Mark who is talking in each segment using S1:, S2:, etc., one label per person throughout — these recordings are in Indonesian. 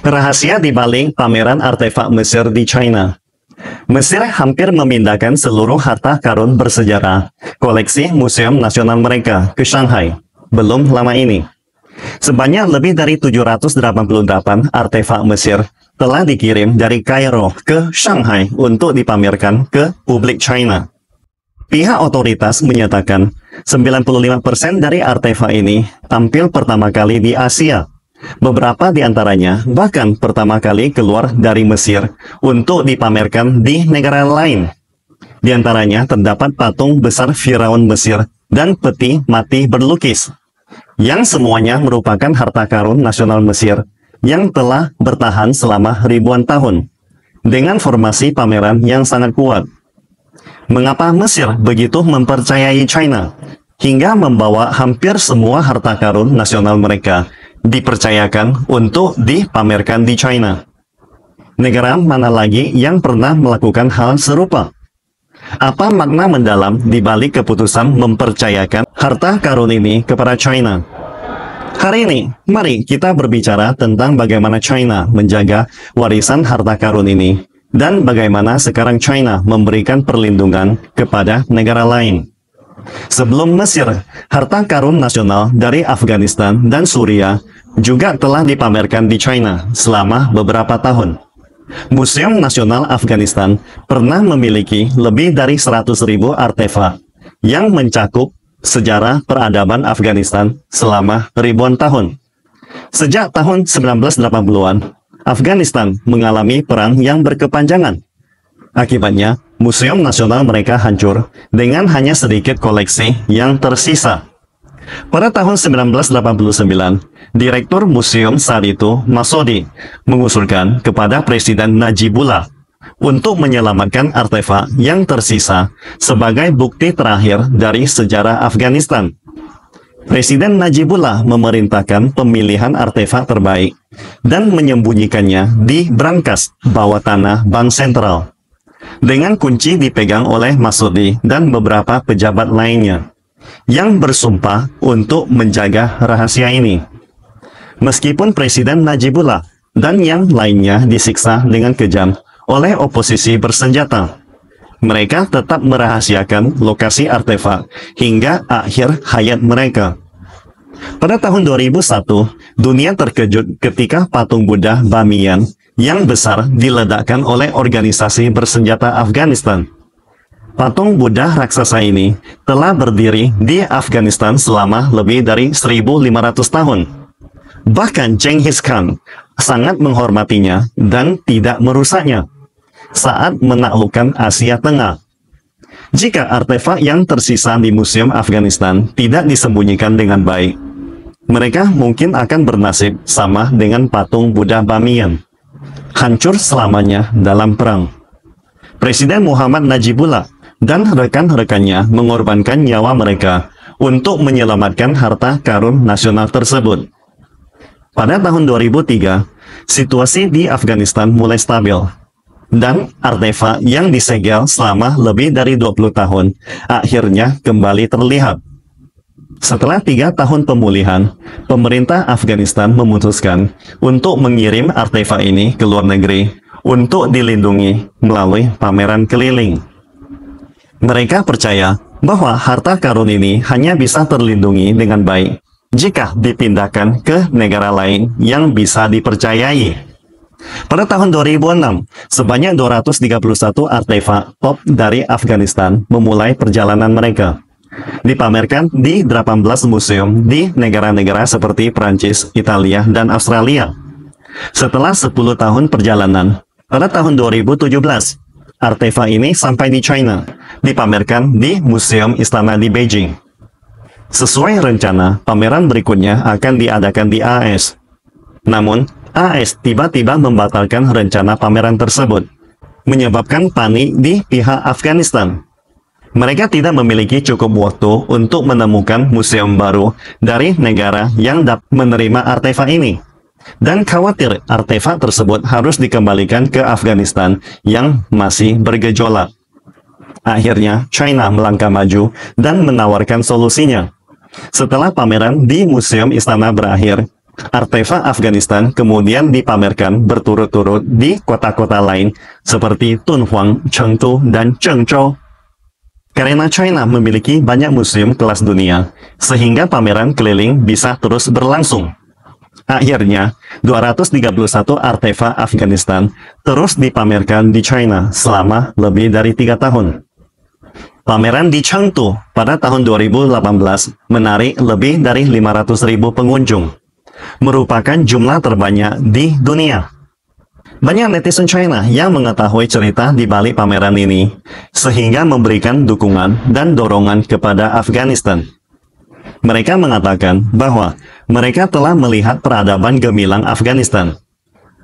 S1: Rahasia di balik pameran artefak Mesir di China. Mesir hampir memindahkan seluruh harta karun bersejarah koleksi Museum Nasional mereka ke Shanghai belum lama ini. Sebanyak lebih dari 788 artefak Mesir telah dikirim dari Kairo ke Shanghai untuk dipamerkan ke publik China. Pihak otoritas menyatakan 95% dari artefak ini tampil pertama kali di Asia. Beberapa di antaranya bahkan pertama kali keluar dari Mesir untuk dipamerkan di negara lain. Di antaranya terdapat patung besar Firaun Mesir dan peti mati berlukis, yang semuanya merupakan harta karun nasional Mesir yang telah bertahan selama ribuan tahun, dengan formasi pameran yang sangat kuat. Mengapa Mesir begitu mempercayai China, hingga membawa hampir semua harta karun nasional mereka dipercayakan untuk dipamerkan di China? Negara mana lagi yang pernah melakukan hal serupa? Apa makna mendalam di balik keputusan mempercayakan harta karun ini kepada China? Hari ini, mari kita berbicara tentang bagaimana China menjaga warisan harta karun ini, dan bagaimana sekarang China memberikan perlindungan kepada negara lain. Sebelum Mesir, harta karun nasional dari Afghanistan dan Suriah juga telah dipamerkan di China selama beberapa tahun. Museum Nasional Afghanistan pernah memiliki lebih dari 100.000 artefak yang mencakup sejarah peradaban Afghanistan selama ribuan tahun. Sejak tahun 1980-an, Afghanistan mengalami perang yang berkepanjangan. Akibatnya, museum nasional mereka hancur dengan hanya sedikit koleksi yang tersisa. Pada tahun 1989, Direktur Museum saat itu, Masudi, mengusulkan kepada Presiden Najibullah untuk menyelamatkan artefak yang tersisa sebagai bukti terakhir dari sejarah Afghanistan. Presiden Najibullah memerintahkan pemilihan artefak terbaik dan menyembunyikannya di brankas bawah tanah Bank Sentral, dengan kunci dipegang oleh Masudi dan beberapa pejabat lainnya yang bersumpah untuk menjaga rahasia ini. Meskipun Presiden Najibullah dan yang lainnya disiksa dengan kejam oleh oposisi bersenjata, mereka tetap merahasiakan lokasi artefak hingga akhir hayat mereka. Pada tahun 2001, dunia terkejut ketika patung Buddha Bamiyan yang besar diledakkan oleh organisasi bersenjata Afghanistan. Patung Buddha raksasa ini telah berdiri di Afghanistan selama lebih dari 1.500 tahun. Bahkan Genghis Khan sangat menghormatinya dan tidak merusaknya saat menaklukkan Asia Tengah. Jika artefak yang tersisa di Museum Afghanistan tidak disembunyikan dengan baik, mereka mungkin akan bernasib sama dengan patung Buddha Bamiyan, hancur selamanya dalam perang. Presiden Muhammad Najibullah dan rekan-rekannya mengorbankan nyawa mereka untuk menyelamatkan harta karun nasional tersebut. Pada tahun 2003, situasi di Afghanistan mulai stabil, dan artefak yang disegel selama lebih dari 20 tahun akhirnya kembali terlihat. Setelah 3 tahun pemulihan, pemerintah Afghanistan memutuskan untuk mengirim artefak ini ke luar negeri untuk dilindungi melalui pameran keliling. Mereka percaya bahwa harta karun ini hanya bisa terlindungi dengan baik jika dipindahkan ke negara lain yang bisa dipercayai. Pada tahun 2006, sebanyak 231 artefak top dari Afghanistan memulai perjalanan mereka. Dipamerkan di 18 museum di negara-negara seperti Prancis, Italia, dan Australia. Setelah 10 tahun perjalanan, pada tahun 2017, artefak ini sampai di China, dipamerkan di Museum Istana di Beijing. Sesuai rencana, pameran berikutnya akan diadakan di AS. Namun, AS tiba-tiba membatalkan rencana pameran tersebut, menyebabkan panik di pihak Afghanistan. Mereka tidak memiliki cukup waktu untuk menemukan museum baru dari negara yang dapat menerima artefak ini, dan khawatir artefak tersebut harus dikembalikan ke Afghanistan yang masih bergejolak. Akhirnya, China melangkah maju dan menawarkan solusinya. Setelah pameran di Museum Istana berakhir, Artefak Afghanistan kemudian dipamerkan berturut-turut di kota-kota lain seperti Dunhuang, Chengdu, dan Zhengzhou. Karena China memiliki banyak museum kelas dunia, sehingga pameran keliling bisa terus berlangsung. Akhirnya, 231 artefak Afghanistan terus dipamerkan di China selama lebih dari 3 tahun. Pameran di Chengdu pada tahun 2018 menarik lebih dari 500.000 pengunjung, merupakan jumlah terbanyak di dunia. Banyak netizen China yang mengetahui cerita di balik pameran ini, sehingga memberikan dukungan dan dorongan kepada Afghanistan. Mereka mengatakan bahwa mereka telah melihat peradaban gemilang Afghanistan,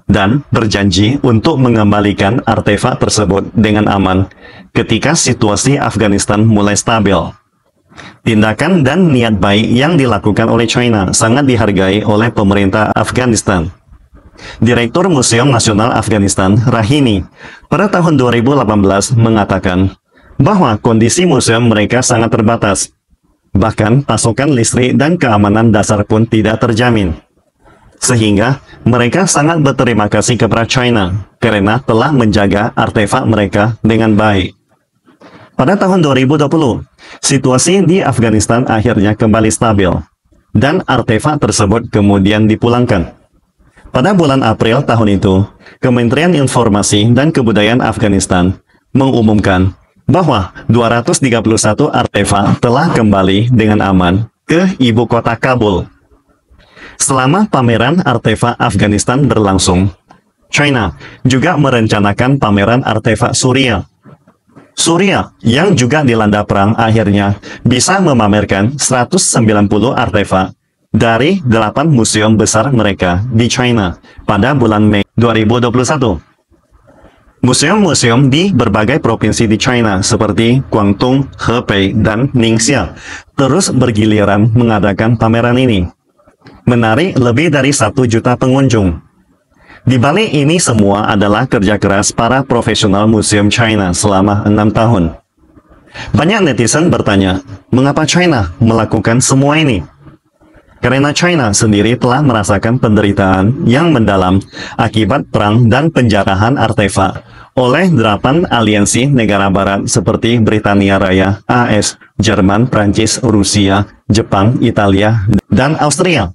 S1: dan berjanji untuk mengembalikan artefak tersebut dengan aman ketika situasi Afghanistan mulai stabil. Tindakan dan niat baik yang dilakukan oleh China sangat dihargai oleh pemerintah Afghanistan. Direktur Museum Nasional Afghanistan, Rahimi, pada tahun 2018 mengatakan bahwa kondisi museum mereka sangat terbatas. Bahkan pasokan listrik dan keamanan dasar pun tidak terjamin. Sehingga mereka sangat berterima kasih kepada China karena telah menjaga artefak mereka dengan baik. Pada tahun 2020, situasi di Afghanistan akhirnya kembali stabil, dan artefak tersebut kemudian dipulangkan. Pada bulan April tahun itu, Kementerian Informasi dan Kebudayaan Afghanistan mengumumkan bahwa 231 artefak telah kembali dengan aman ke ibu kota Kabul. Selama pameran artefak Afghanistan berlangsung, China juga merencanakan pameran artefak Suriah. Suriah yang juga dilanda perang akhirnya bisa memamerkan 190 artefak dari 8 museum besar mereka di China pada bulan Mei 2021. Museum-museum di berbagai provinsi di China seperti Guangdong, Hebei, dan Ningxia terus bergiliran mengadakan pameran ini, menarik lebih dari 1 juta pengunjung. Di balik ini semua adalah kerja keras para profesional museum China selama 6 tahun. Banyak netizen bertanya, mengapa China melakukan semua ini? Karena China sendiri telah merasakan penderitaan yang mendalam akibat perang dan penjarahan artefak oleh 8 aliansi negara barat seperti Britania Raya, AS, Jerman, Prancis, Rusia, Jepang, Italia, dan Austria.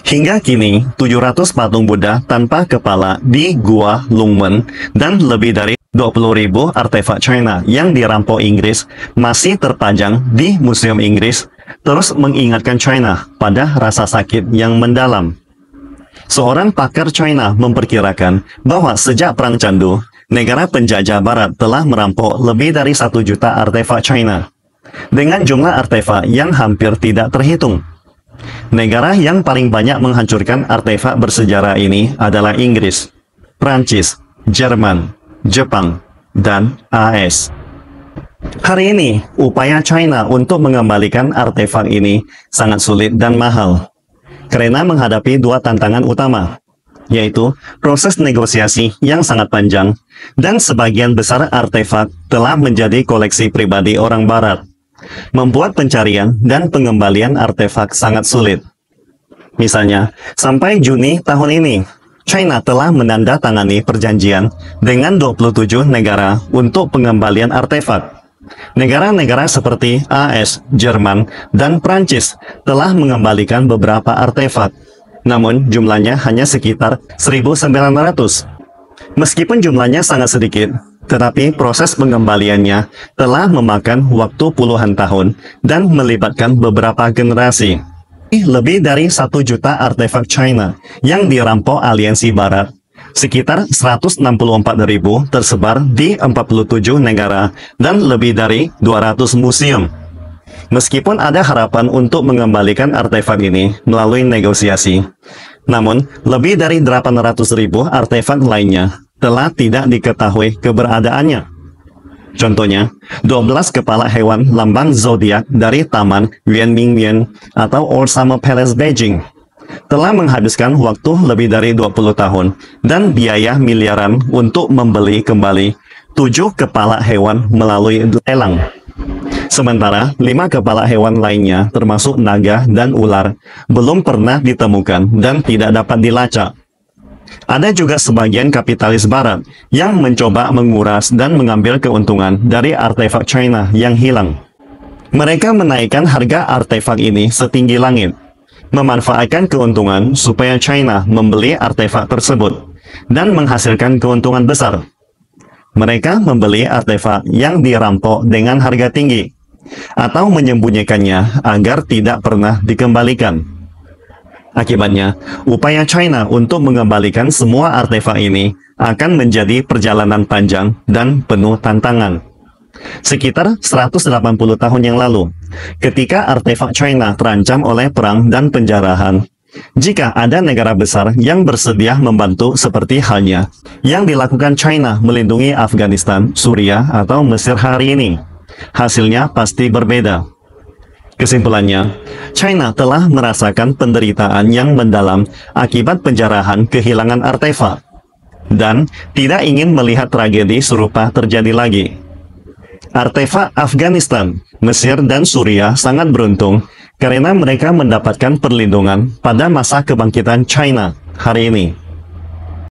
S1: Hingga kini, 700 patung Buddha tanpa kepala di Gua Lungmen dan lebih dari 20.000 artefak China yang dirampok Inggris masih terpajang di Museum Inggris, terus mengingatkan China pada rasa sakit yang mendalam. Seorang pakar China memperkirakan bahwa sejak Perang Candu, negara penjajah barat telah merampok lebih dari 1 juta artefak China, dengan jumlah artefak yang hampir tidak terhitung. Negara yang paling banyak menghancurkan artefak bersejarah ini adalah Inggris, Prancis, Jerman, Jepang, dan AS. Hari ini, upaya China untuk mengembalikan artefak ini sangat sulit dan mahal, karena menghadapi 2 tantangan utama, yaitu proses negosiasi yang sangat panjang, dan sebagian besar artefak telah menjadi koleksi pribadi orang barat, membuat pencarian dan pengembalian artefak sangat sulit. Misalnya, sampai Juni tahun ini, China telah menandatangani perjanjian dengan 27 negara untuk pengembalian artefak. Negara-negara seperti AS, Jerman, dan Prancis telah mengembalikan beberapa artefak, namun jumlahnya hanya sekitar 1.900. Meskipun jumlahnya sangat sedikit, tetapi proses pengembaliannya telah memakan waktu puluhan tahun dan melibatkan beberapa generasi. Lebih dari 1 juta artefak China yang dirampok aliansi barat, sekitar 164.000 tersebar di 47 negara dan lebih dari 200 museum. Meskipun ada harapan untuk mengembalikan artefak ini melalui negosiasi, namun lebih dari 800.000 artefak lainnya telah tidak diketahui keberadaannya. Contohnya, 12 kepala hewan lambang zodiak dari Taman Yuanmingyuan atau Old Summer Palace Beijing telah menghabiskan waktu lebih dari 20 tahun dan biaya miliaran untuk membeli kembali 7 kepala hewan melalui lelang. Sementara 5 kepala hewan lainnya, termasuk naga dan ular, belum pernah ditemukan dan tidak dapat dilacak. Ada juga sebagian kapitalis barat yang mencoba menguras dan mengambil keuntungan dari artefak China yang hilang. Mereka menaikkan harga artefak ini setinggi langit, memanfaatkan keuntungan supaya China membeli artefak tersebut dan menghasilkan keuntungan besar. Mereka membeli artefak yang dirampok dengan harga tinggi atau menyembunyikannya agar tidak pernah dikembalikan. Akibatnya, upaya China untuk mengembalikan semua artefak ini akan menjadi perjalanan panjang dan penuh tantangan. Sekitar 180 tahun yang lalu, ketika artefak China terancam oleh perang dan penjarahan, jika ada negara besar yang bersedia membantu seperti halnya yang dilakukan China melindungi Afghanistan, Suriah, atau Mesir hari ini, hasilnya pasti berbeda. Kesimpulannya, China telah merasakan penderitaan yang mendalam akibat penjarahan kehilangan artefak dan tidak ingin melihat tragedi serupa terjadi lagi. Artefak Afghanistan, Mesir, dan Suriah sangat beruntung karena mereka mendapatkan perlindungan pada masa kebangkitan China hari ini.